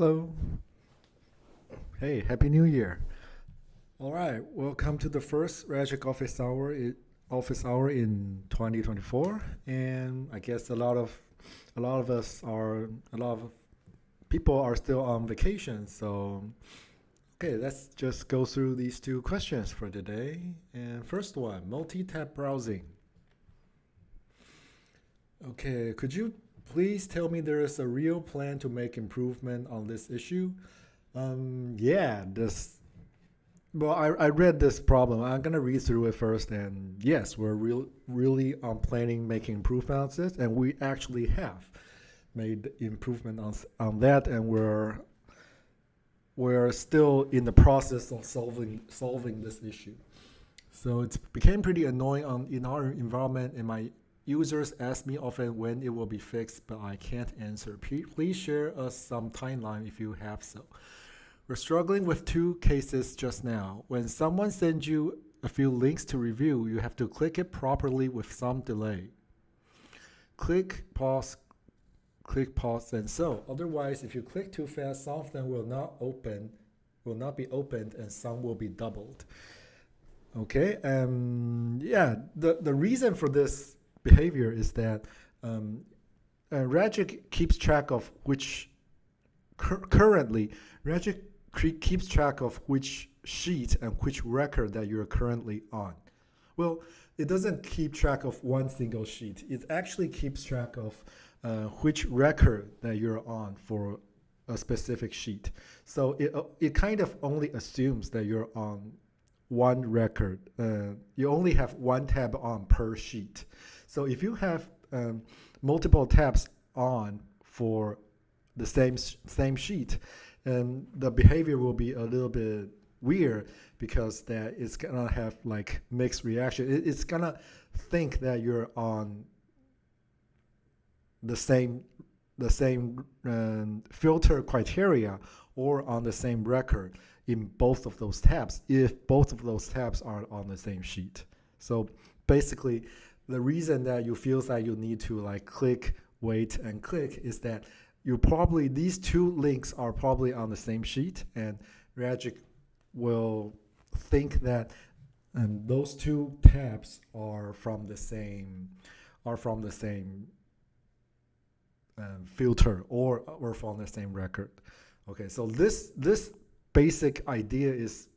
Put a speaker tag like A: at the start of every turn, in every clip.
A: Hello. Hey, Happy New Year. All right, welcome to the first Ragic office hour in 2024. And I guess a lot of people are still on vacation. So, okay, let's just go through these two questions for today. And first one, multi-tab browsing. Okay, could you please tell me there is a real plan to make improvement on this issue? Yeah, this. Well, I read this problem. I'm gonna read through it first, and yes, really planning making improvements on this, and we actually have made improvement on that, and we're still in the process of solving this issue. So it became pretty annoying in our environment, and my users ask me often when it will be fixed, but I can't answer. Please share us some timeline if you have so. We're struggling with two cases just now. When someone sends you a few links to review, you have to click it properly with some delay. Click, pause, and so. Otherwise, if you click too fast, some of them will not be opened, and some will be doubled. Okay, yeah, the reason for this behavior is that Ragic keeps track of which currently Ragic keeps track of which sheet and which record that you're currently on. Well, it doesn't keep track of one single sheet. It actually keeps track of which record that you're on for a specific sheet. So it kind of only assumes that you're on one record. You only have one tab on per sheet. So if you have multiple tabs on for the same sheet, and the behavior will be a little bit weird because that it's gonna have like mixed reaction. It's gonna think that you're on the same filter criteria or on the same record in both of those tabs if both of those tabs are on the same sheet. So basically, the reason that you feel like you need to like click, wait, and click is that these two links are probably on the same sheet, and Ragic will think that those two tabs are from the same filter or from the same record. Okay, so this basic idea is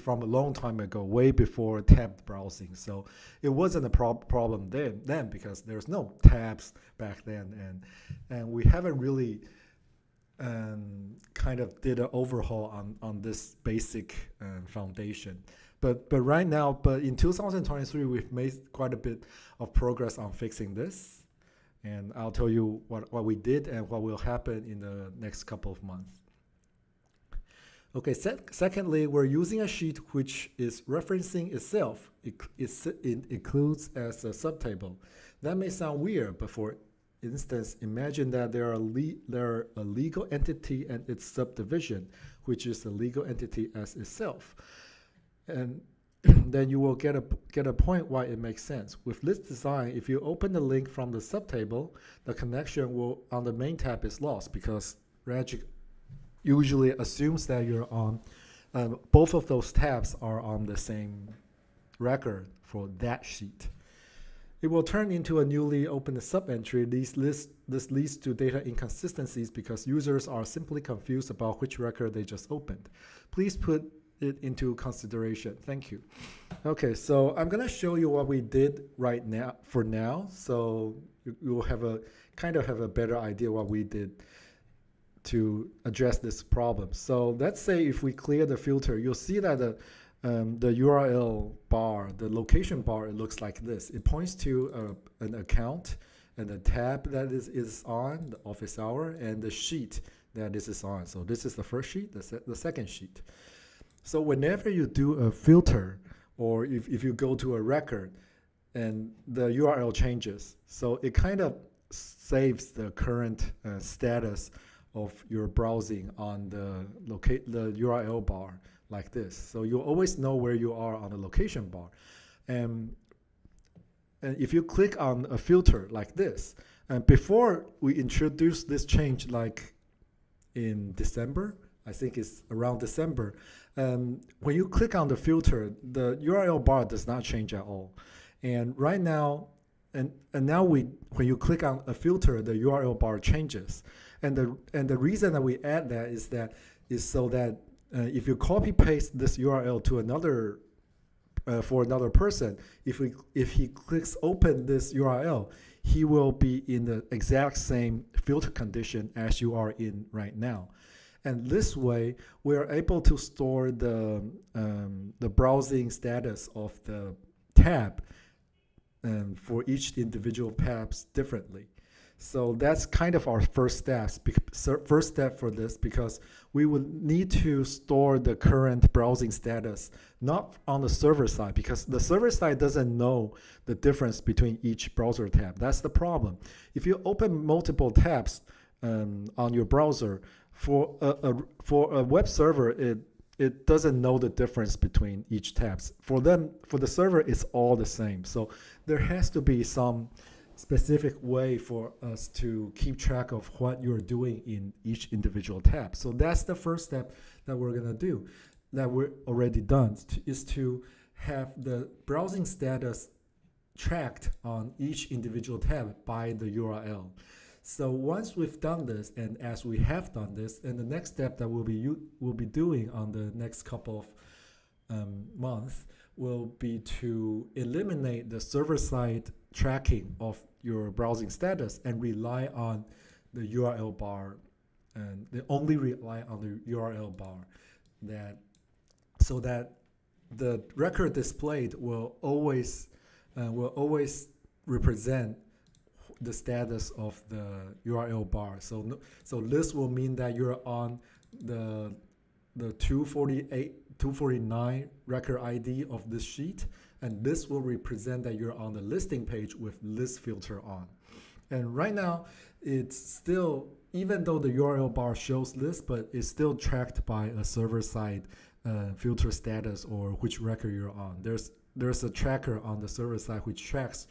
A: from a long time ago, way before tabbed browsing. So it wasn't a problem then because there's no tabs back then, and we haven't really kind of did an overhaul on this basic foundation. But right now, in 2023, we've made quite a bit of progress on fixing this, and I'll tell you what we did and what will happen in the next couple of months. Okay, secondly, we're using a sheet which is referencing itself. It includes as a subtable. That may sound weird, but for instance, imagine that there are a legal entity and its subdivision, which is a legal entity as itself. And then you will get a point why it makes sense. With this design, if you open the link from the subtable, the connection on the main tab is lost because Ragic usually assumes that you're on both of those tabs are on the same record for that sheet. It will turn into a newly opened sub-entry. This leads to data inconsistencies because users are simply confused about which record they just opened. Please put it into consideration. Thank you. Okay, so I'm gonna show you what we did right now so you will have a better idea what we did to address this problem. So let's say if we clear the filter, you'll see that the URL bar, the location bar, it looks like this. It points to an account and the tab that is on, the office hour, and the sheet that this is on. So this is the first sheet, the second sheet. So whenever you do a filter, or if you go to a record and the URL changes, so it kind of saves the current status of your browsing on the URL bar like this. So you always know where you are on the location bar. And if you click on a filter like this, and before we introduce this change like in December. I think it's around December. When you click on the filter, the URL bar does not change at all. And right now, and now when you click on a filter, the URL bar changes. And the reason that we add that is so that if you copy paste this URL to another for another person, if he clicks open this URL, he will be in the exact same filter condition as you are in right now. And this way, we are able to store the browsing status of the tab for each individual tabs differently. So that's kind of our first step for this, because we would need to store the current browsing status not on the server side, because the server side doesn't know the difference between each browser tab. That's the problem. If you open multiple tabs on your browser, for a web server, it doesn't know the difference between each tabs. For the server, it's all the same. So there has to be some specific way for us to keep track of what you're doing in each individual tab. So that's the first step that we're gonna do, that we're already done, is to have the browsing status tracked on each individual tab by the URL. So once we've done this, and as we have done this, and the next step that we'll be doing on the next couple of months will be to eliminate the server-side tracking of your browsing status and rely on the URL bar, and they only rely on the URL bar, so that the record displayed will always represent the status of the URL bar. So this will mean that you're on the 248, 249 record ID of this sheet, and this will represent that you're on the listing page with list filter on. And right now, it's still, even though the URL bar shows list, but it's still tracked by a server-side filter status or which record you're on. There's a tracker on the server side which tracks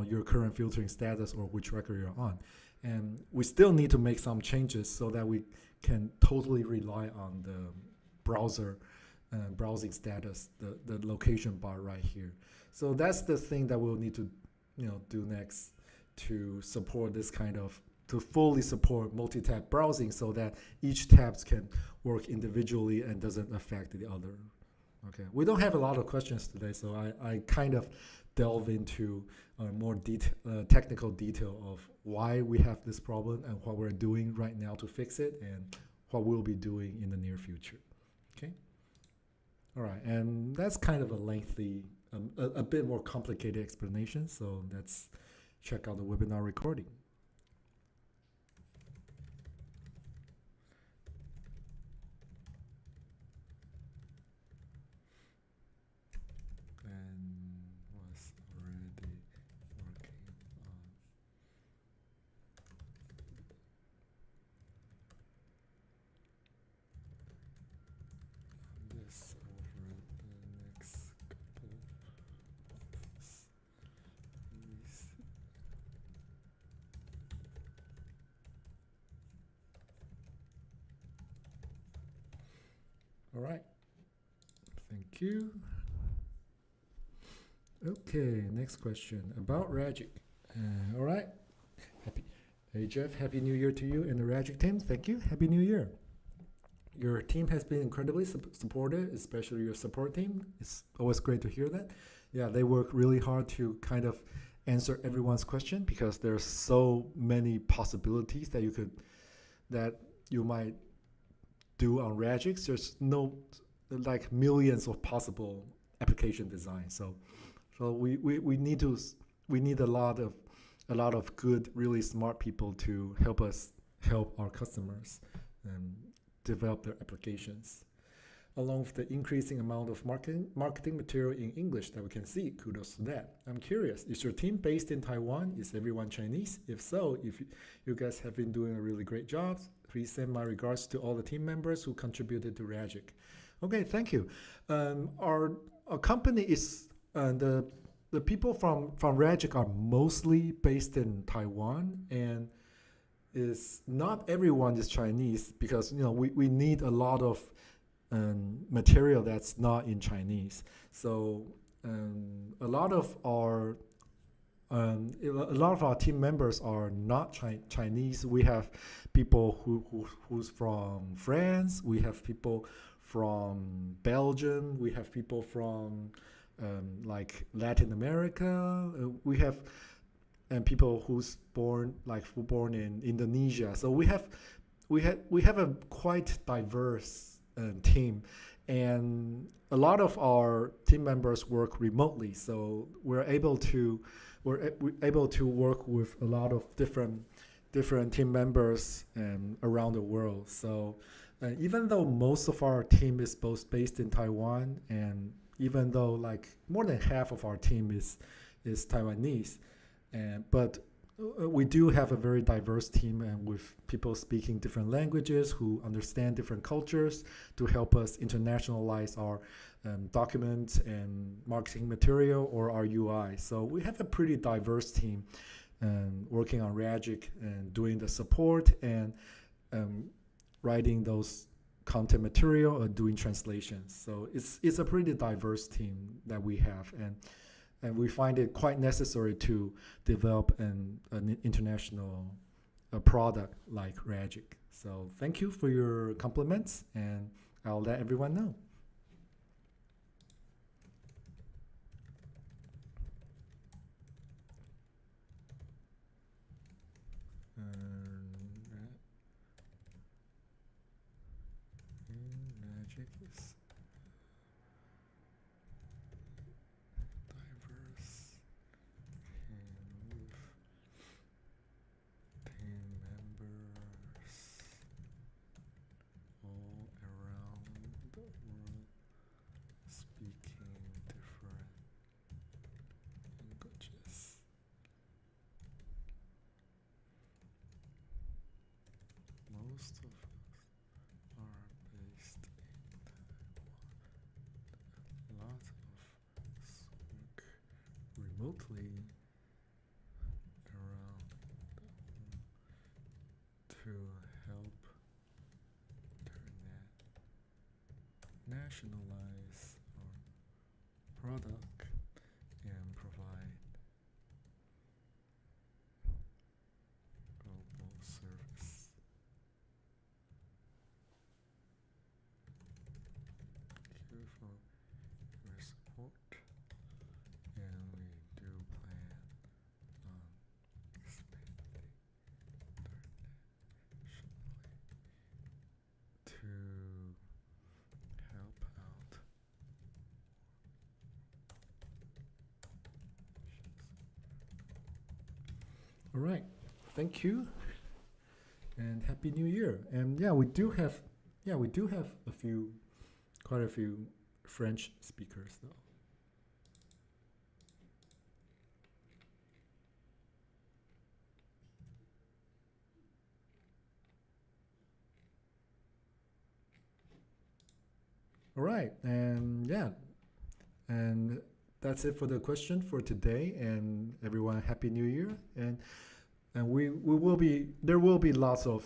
A: your current filtering status or which record you're on. And we still need to make some changes so that we can totally rely on the browser browsing status, the location bar right here. So that's the thing that we'll need to do next to support this kind of, to fully support multi-tab browsing so that each tabs can work individually and doesn't affect the other. Okay, we don't have a lot of questions today, so I kind of delve into more technical detail of why we have this problem and what we're doing right now to fix it and what we'll be doing in the near future. Okay. All right, and that's kind of a lengthy, a bit more complicated explanation, so let's check out the webinar recording. All right, thank you. Okay, next question about Ragic. All right, hey Jeff, Happy New Year to you and the Ragic team. Thank you, Happy New Year. Your team has been incredibly supportive, especially your support team. It's always great to hear that. Yeah, they work really hard to kind of answer everyone's question because there's so many possibilities that you might do on Ragic. There's like millions of possible application designs. So we need a lot of good, really smart people to help our customers develop their applications. Along with the increasing amount of marketing material in English that we can see, kudos to that. I'm curious, is your team based in Taiwan? Is everyone Chinese? If so, if you guys have been doing a really great job, please send my regards to all the team members who contributed to Ragic. Okay, thank you. Our company is, the people from Ragic are mostly based in Taiwan, and is not everyone is Chinese because we need a lot of material that's not in Chinese. So a lot of our team members are not Chinese. We have people who's from France. We have people from Belgium. We have people from like Latin America. We have people who's born in Indonesia. So we have a quite diverse team, and a lot of our team members work remotely. So we're able to work with a lot of different team members around the world. So even though most of our team is both based in Taiwan, and even though like more than half of our team is Taiwanese, but we do have a very diverse team, and with people speaking different languages who understand different cultures to help us internationalize our documents and marketing material or our UI. So we have a pretty diverse team working on Ragic and doing the support and writing those content material or doing translations. So it's a pretty diverse team that we have, and we find it quite necessary to develop an international product like Ragic. So thank you for your compliments, and I'll let everyone know. Ragic is diverse and with team members all around the world speaking different languages. Most of us are based in Taiwan. A lot of us work remotely around the world to help internationalize our product and provide global service. Thank you for your support, and we do plan on expanding internationally to help out. All right, thank you, and happy New Year. And yeah, we do have quite a few French speakers though. All right, and yeah, and that's it for the question for today. And everyone, happy New Year. And we will be there will be lots of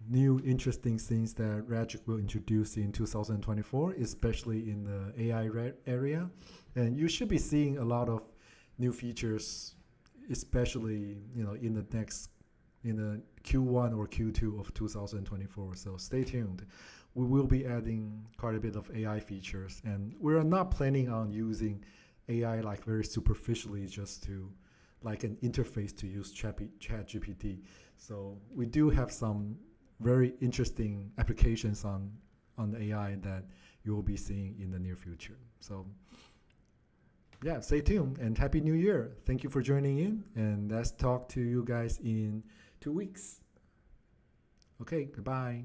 A: new interesting things that Ragic will introduce in 2024, especially in the AI area. And you should be seeing a lot of new features, especially in the Q1 or Q2 of 2024. So stay tuned. We will be adding quite a bit of AI features, and we are not planning on using AI like very superficially, just to like an interface to use ChatGPT. So we do have some very interesting applications on the AI that you will be seeing in the near future. So yeah, stay tuned, and happy New Year. Thank you for joining in, and let's talk to you guys in 2 weeks. Okay, goodbye.